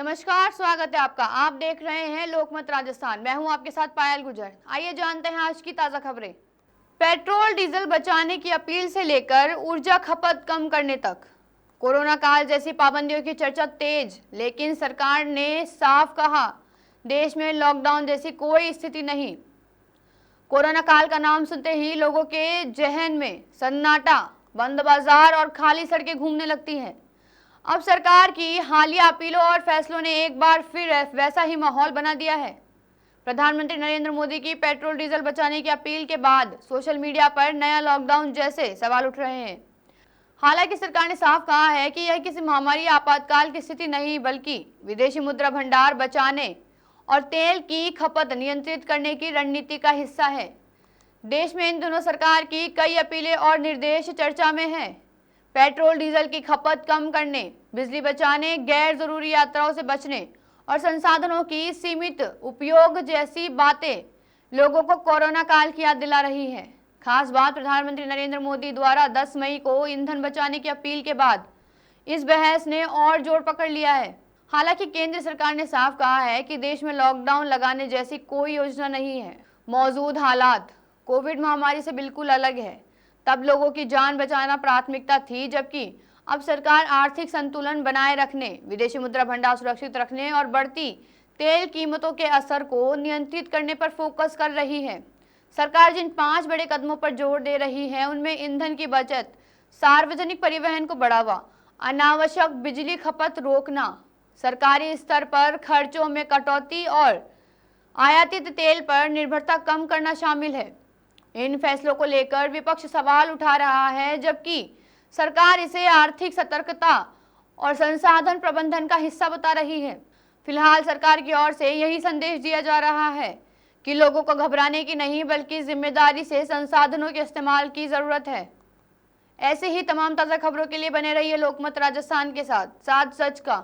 नमस्कार, स्वागत है आपका। आप देख रहे हैं लोकमत राजस्थान। मैं हूं आपके साथ पायल गुजर। आइए जानते हैं आज की ताज़ा खबरें। पेट्रोल डीजल बचाने की अपील से लेकर ऊर्जा खपत कम करने तक, कोरोना काल जैसी पाबंदियों की चर्चा तेज, लेकिन सरकार ने साफ कहा देश में लॉकडाउन जैसी कोई स्थिति नहीं। कोरोना काल का नाम सुनते ही लोगों के जहन में सन्नाटा, बंद बाजार और खाली सड़कें घूमने लगती हैं। अब सरकार की हालिया अपीलों और फैसलों ने एक बार फिर वैसा ही माहौल बना दिया है। प्रधानमंत्री नरेंद्र मोदी की पेट्रोल डीजल बचाने की अपील के बाद सोशल मीडिया पर नया लॉकडाउन जैसे सवाल उठ रहे हैं। हालांकि सरकार ने साफ कहा है कि यह किसी महामारी या आपातकाल की स्थिति नहीं, बल्कि विदेशी मुद्रा भंडार बचाने और तेल की खपत नियंत्रित करने की रणनीति का हिस्सा है। देश में इन दिनों सरकार की कई अपीलें और निर्देश चर्चा में हैं। पेट्रोल डीजल की खपत कम करने, बिजली बचाने, गैर जरूरी यात्राओं से बचने और संसाधनों की सीमित उपयोग जैसी बातें लोगों को कोरोना काल की याद दिला रही है। खास बात, प्रधानमंत्री नरेंद्र मोदी द्वारा 10 मई को ईंधन बचाने की अपील के बाद इस बहस ने और जोर पकड़ लिया है। हालांकि केंद्र सरकार ने साफ कहा है कि देश में लॉकडाउन लगाने जैसी कोई योजना नहीं है। मौजूद हालात कोविड महामारी से बिल्कुल अलग है। तब लोगों की जान बचाना प्राथमिकता थी, जबकि अब सरकार आर्थिक संतुलन बनाए रखने, विदेशी मुद्रा भंडार सुरक्षित रखने और बढ़ती तेल कीमतों के असर को नियंत्रित करने पर फोकस कर रही है। सरकार जिन 5 बड़े कदमों पर जोर दे रही है उनमें ईंधन की बचत, सार्वजनिक परिवहन को बढ़ावा, अनावश्यक बिजली खपत रोकना, सरकारी स्तर पर खर्चों में कटौती और आयातित तेल पर निर्भरता कम करना शामिल है। इन फैसलों को लेकर विपक्ष सवाल उठा रहा है, जबकि सरकार इसे आर्थिक सतर्कता और संसाधन प्रबंधन का हिस्सा बता रही है। फिलहाल सरकार की ओर से यही संदेश दिया जा रहा है कि लोगों को घबराने की नहीं, बल्कि जिम्मेदारी से संसाधनों के इस्तेमाल की जरूरत है। ऐसे ही तमाम ताज़ा खबरों के लिए बने रहिए लोकमत राजस्थान के साथ सच का।